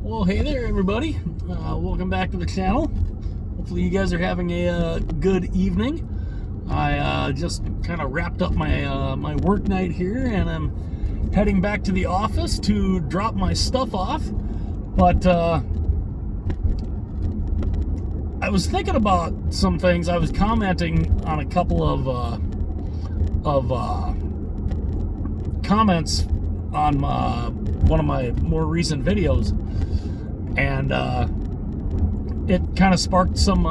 Well, hey there, everybody. Welcome back to the channel. Hopefully you guys are having a good evening. I just kind of wrapped up my work night here, and I'm heading back to the office to drop my stuff off. But I was thinking about some things. I was commenting on a couple of comments on one of my more recent videos, and it kind of sparked some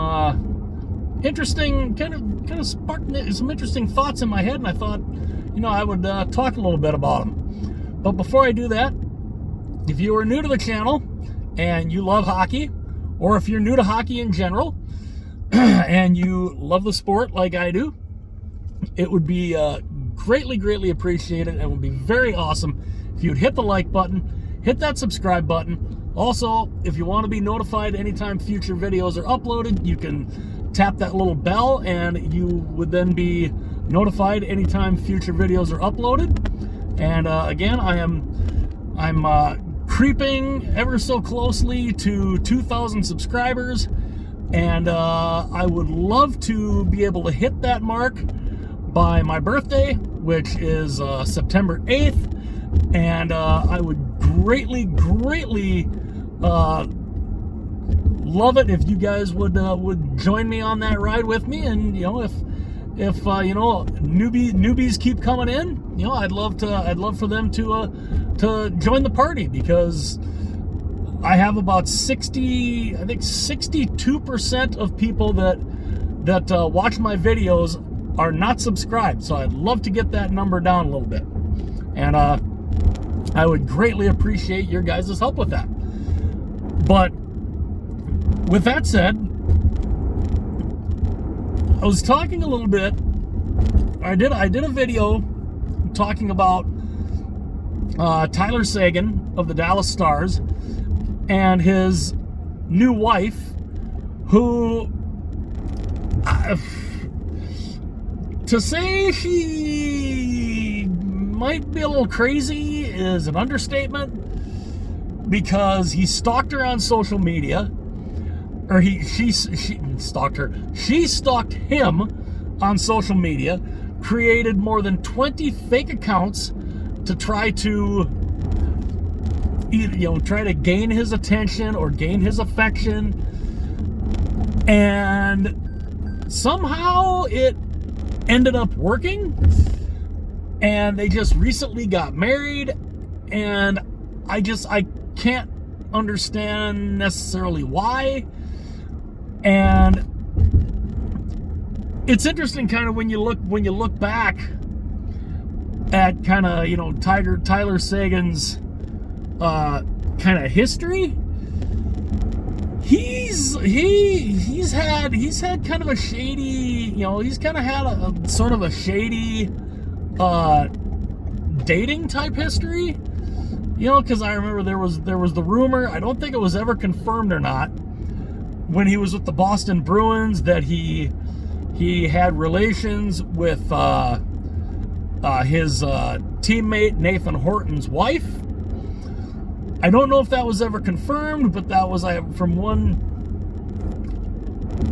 interesting thoughts in my head, and I thought, I would talk a little bit about them. But before I do that, if you are new to the channel and you love hockey, or if you're new to hockey in general and you love the sport like I do, it would be greatly appreciated, and would be very awesome if you'd hit the like button, hit that subscribe button. Also, if you want to be notified anytime future videos are uploaded, you can tap that little bell, and you would then be notified anytime future videos are uploaded. And again, I'm creeping ever so closely to 2,000 subscribers, and I would love to be able to hit that mark by my birthday, which is September 8th, and I would greatly love it if you guys would join me on that ride with me. And if newbies keep coming in, I'd love for them to join the party, because I have about 62% of people that watch my videos are not subscribed. So I'd love to get that number down a little bit, and I would greatly appreciate your guys' help with that. But with that said, I was talking a little bit. I did a video talking about Tyler Seguin of the Dallas Stars and his new wife, who, to say she might be a little crazy is an understatement, because he stalked her on social media, or she stalked her. She stalked him on social media, created more than 20 fake accounts to try to gain his attention or gain his affection, and somehow it ended up working, and they just recently got married, and I can't understand necessarily why. And it's interesting kind of when you look back at kind of Tyler Seguin's kind of history. He's had kind of a shady, he's kind of had a sort of a shady dating type history, because I remember there was the rumor, I don't think it was ever confirmed or not, when he was with the Boston Bruins, that he had relations with his teammate Nathan Horton's wife. I don't know if that was ever confirmed, but that was, I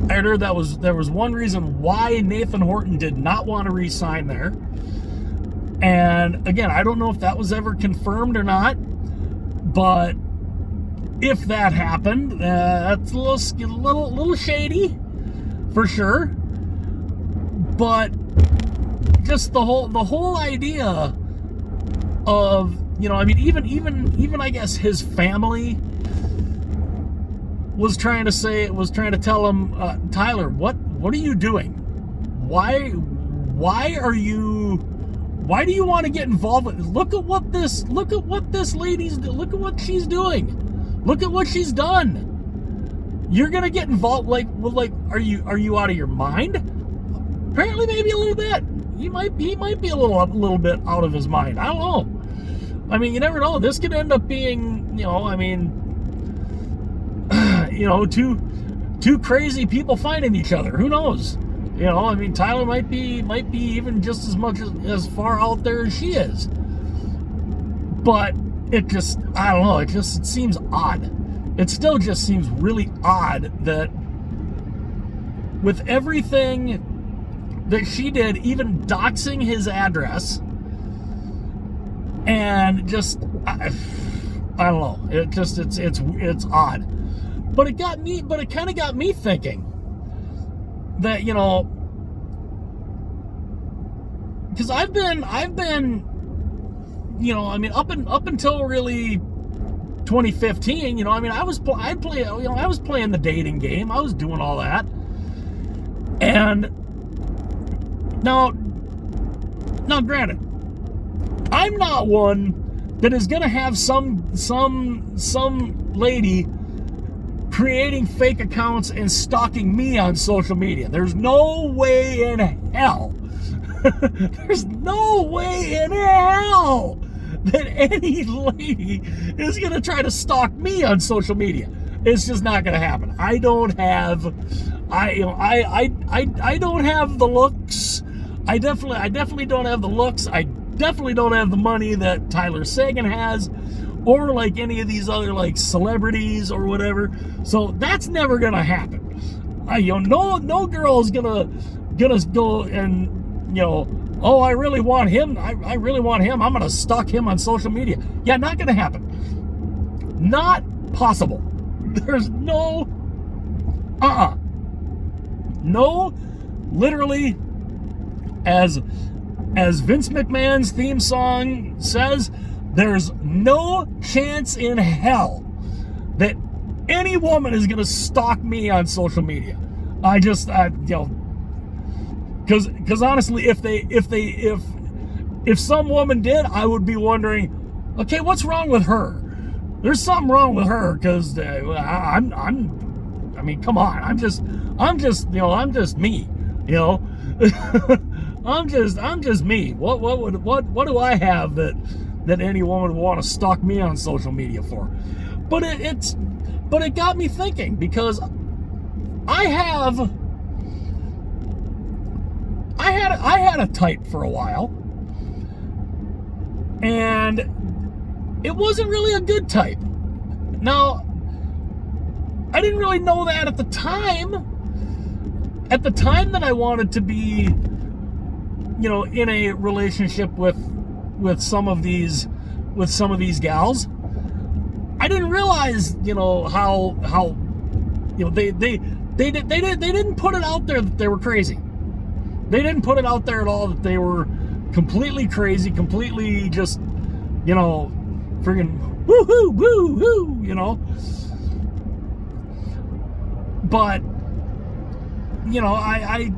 heard there was one reason why Nathan Horton did not want to re-sign there. And again, I don't know if that was ever confirmed or not, but if that happened, that's a little shady for sure. But just the whole idea of, even I guess his family was trying to tell him, Tyler, what are you doing? Why do you want to get involved with? Look at what she's doing. Look at what she's done. You're gonna get involved? Are you out of your mind? Apparently, maybe a little bit. He might be a little bit out of his mind. I don't know. I mean, you never know. This could end up being, two crazy people finding each other. Who knows? Tyler might be even just as much as far out there as she is. But it just, I don't know, it seems odd. it still just seems really odd that with everything that she did, even doxing his address, and just I don't know, it's odd. But it kind of got me thinking that, you know, because I've been, you know, I mean, up until really 2015, you know, I mean, I was playing the dating game, I was doing all that, and now, granted, I'm not one that is gonna have some lady creating fake accounts and stalking me on social media. There's no way in hell. There's no way in hell that any lady is going to try to stalk me on social media. It's just not going to happen. I don't have the looks. I definitely don't have the looks. I definitely don't have the money that Tyler Seguin has, or like any of these other like celebrities or whatever. So that's never gonna happen. No girl's gonna go and, you know, oh, I really want him. I really want him. I'm gonna stalk him on social media. Yeah, not gonna happen. Not possible. There's no, no, literally, as Vince McMahon's theme song says, there's no chance in hell that any woman is gonna stalk me on social media. You know, because honestly, if some woman did, I would be wondering, okay, what's wrong with her? There's something wrong with her, because I mean, come on, I'm just me, you know. I'm just me. What do I have that any woman would want to stalk me on social media for? But it got me thinking, because I had a type for a while, and it wasn't really a good type. Now, I didn't really know that at the time. At the time that I wanted to be, you know, in a relationship with some of these gals, I didn't realize, you know, how you know, they didn't put it out there that they were crazy. They didn't put it out there at all that they were completely crazy, completely just, you know, friggin' woo-hoo, you know. But, you know, I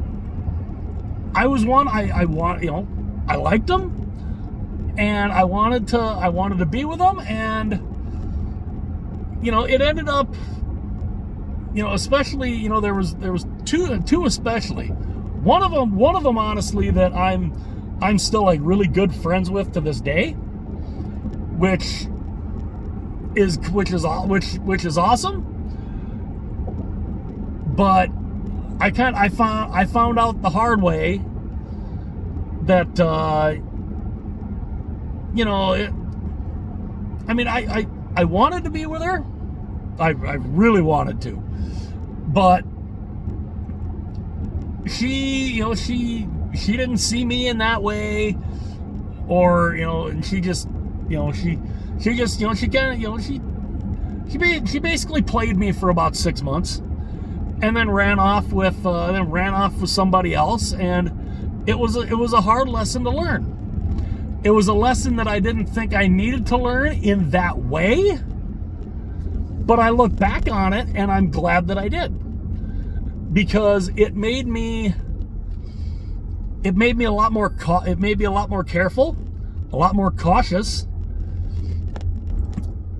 was one, I liked them, and I wanted to be with them, and, you know, it ended up, you know, especially, you know, there was two especially. One of them honestly that I'm still like really good friends with to this day, which is awesome. But I found out the hard way that you know, I mean, I wanted to be with her. I really wanted to, but she didn't see me in that way, or, you know, and she basically played me for about 6 months, and then ran off with somebody else, and it was a hard lesson to learn. It was a lesson that I didn't think I needed to learn in that way, but I look back on it and I'm glad that I did, because it made me a lot more careful, a lot more cautious,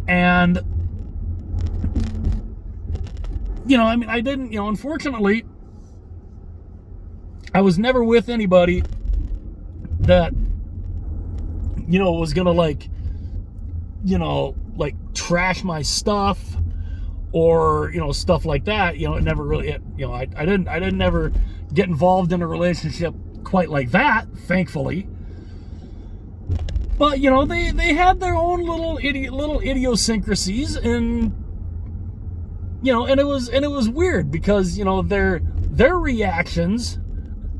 and, you know, I mean, I didn't, you know, unfortunately, I was never with anybody that, you know, was gonna, like, you know, like, trash my stuff, or, you know, stuff like that. You know, it never really, you know, I didn't ever get involved in a relationship quite like that, thankfully. But, you know, they had their own little idiosyncrasies, and, and it was weird because, their reactions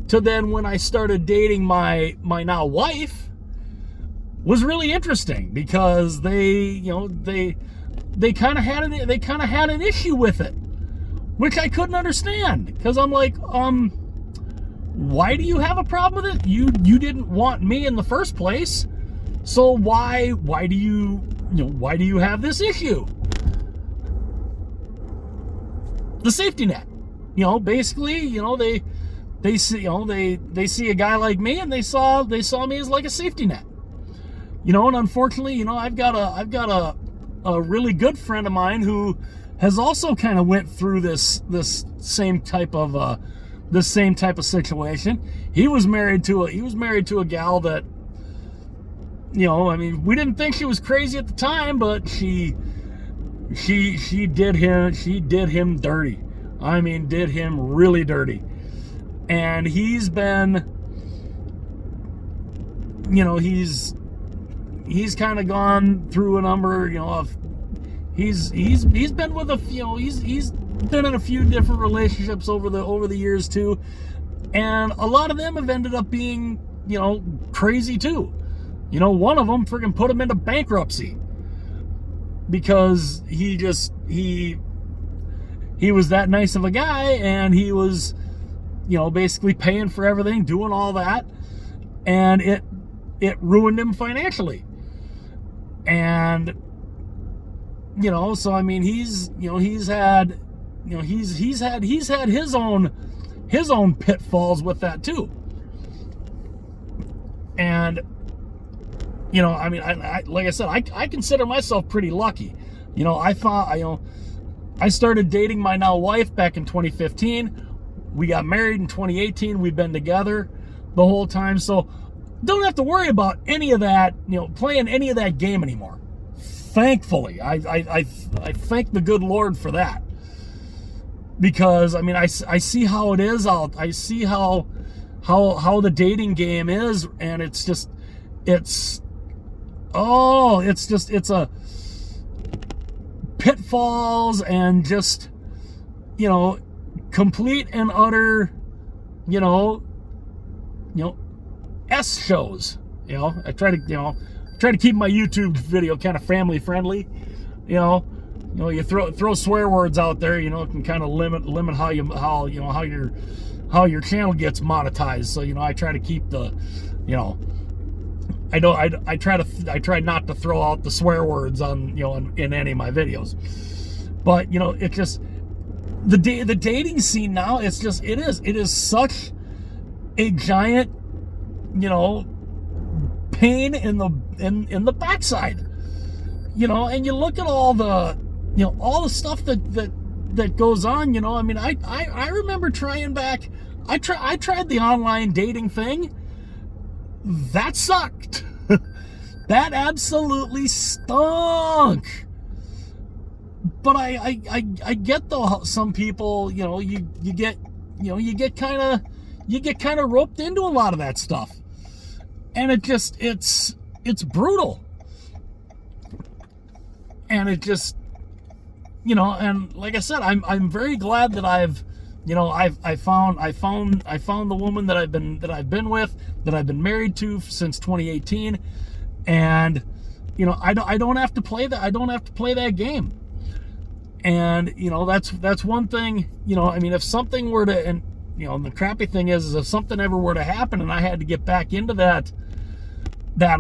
to then when I started dating my now wife was really interesting because they kind of had an issue with it, which I couldn't understand because I'm like, why do you have a problem with it? You didn't want me in the first place, so why do you have this issue? The safety net, basically, they see a guy like me and they saw me as like a safety net, and unfortunately, I've got a really good friend of mine who has also kind of went through this same type of situation. He was married to a gal that, we didn't think she was crazy at the time, but she did him dirty. I mean, did him really dirty. And he's been, he's kind of gone through a number, of he's been with he's been in a few different relationships over the years too, and a lot of them have ended up being, crazy too. One of them freaking put him into bankruptcy because he was that nice of a guy, and he was, basically paying for everything, doing all that, and it ruined him financially. And so I mean, he's had his own pitfalls with that too. And I mean, I like I said, I consider myself pretty lucky. I started dating my now wife back in 2015. We got married in 2018. We've been together the whole time, so don't have to worry about any of that, playing any of that game anymore. Thankfully, I thank the good Lord for that, because I mean, I see how it is out. I see how the dating game is, and it's a pitfalls and just, complete and utter, S shows. I try to keep my YouTube video kind of family friendly. You throw swear words out there, it can kind of limit how your channel gets monetized. So I try to keep the, I try not to throw out the swear words on, in any of my videos. But it just, the dating scene now, it is such a giant, pain in the backside, and you look at all the, all the stuff that goes on. I mean, I remember trying back. I tried the online dating thing. That sucked. That absolutely stunk. But I get though, some people, you get kind of roped into a lot of that stuff, and it's brutal, and it just, and like I said, I'm very glad that I found the woman that I've been with, that I've been married to since 2018, and I don't have to play that game. And that's one thing. I mean, if something were to, and the crappy thing is if something ever were to happen and I had to get back into that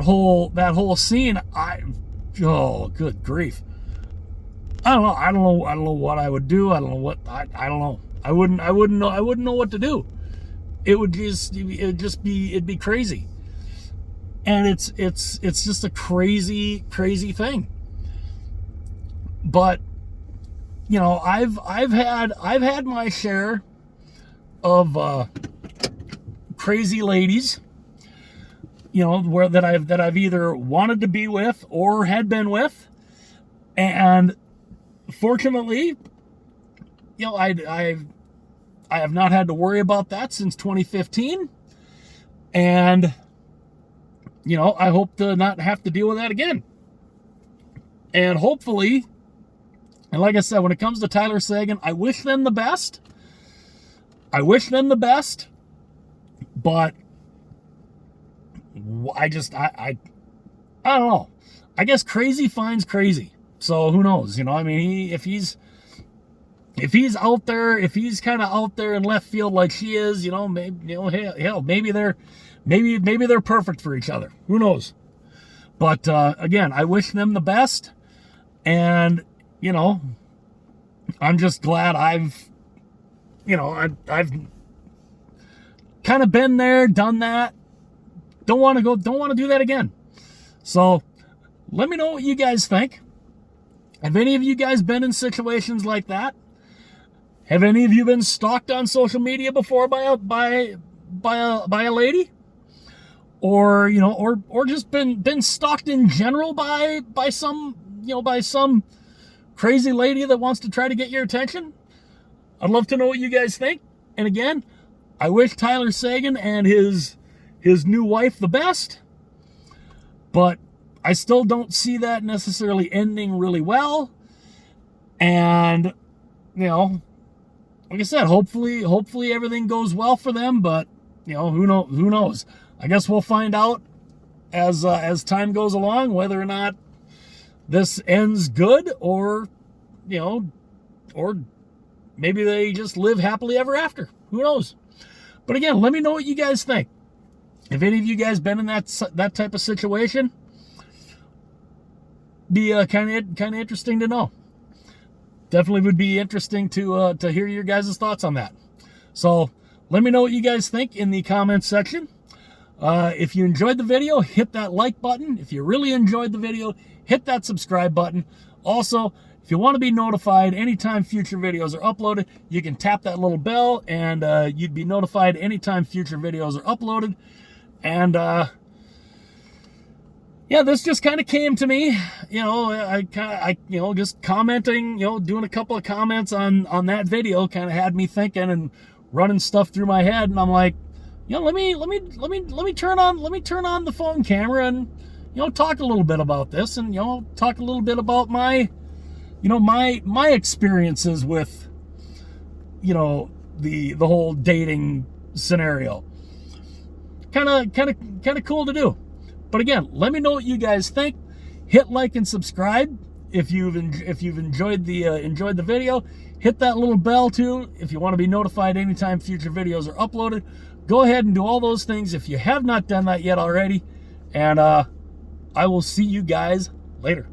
whole scene, oh, good grief, I don't know what I would do. I don't know. I wouldn't know what to do. It'd be crazy. And it's just a crazy thing. But I've had my share of crazy ladies, that I've either wanted to be with or had been with, and fortunately, I have not had to worry about that since 2015, and I hope to not have to deal with that again. And hopefully, And like I said, when it comes to Tyler Seguin, I wish them the best. I wish them the best. But I don't know. I guess crazy finds crazy. So who knows? You know, I mean, if he's out there, if he's kind of out there in left field like she is, you know, maybe, you know, hell, maybe they're perfect for each other. Who knows? But again, I wish them the best, and you know, I'm just glad I've kind of been there, done that. Don't want to do that again. So let me know what you guys think. Have any of you guys been in situations like that? Have any of you been stalked on social media before by a lady? Or, you know, or just been stalked in general by some crazy lady that wants to try to get your attention? I'd love to know what you guys think. And again, I wish Tyler Seguin and his new wife the best, but I still don't see that necessarily ending really well. And, you know, like I said, hopefully everything goes well for them, but, you know, who knows? I guess we'll find out as time goes along whether or not this ends good, or, you know, or maybe they just live happily ever after. Who knows? But again, let me know what you guys think. If any of you guys been in that type of situation, be kind of interesting to know. Definitely would be interesting to hear your guys' thoughts on that. So let me know what you guys think in the comments section. If you enjoyed the video, hit that like button. If you really enjoyed the video, hit that subscribe button. Also, if you want to be notified anytime future videos are uploaded, you can tap that little bell, and you'd be notified anytime future videos are uploaded. And yeah, this just kind of came to me, you know, I just commenting, you know, doing a couple of comments on that video kind of had me thinking and running stuff through my head, and I'm like, you know, let me turn on the phone camera and, you know, talk a little bit about this, and, you know, talk a little bit about my experiences with, you know, the whole dating scenario. Kind of cool to do. But again, let me know what you guys think. Hit like and subscribe if you've enjoyed the video. Hit that little bell too if you want to be notified anytime future videos are uploaded. Go ahead and do all those things if you have not done that yet already. And I will see you guys later.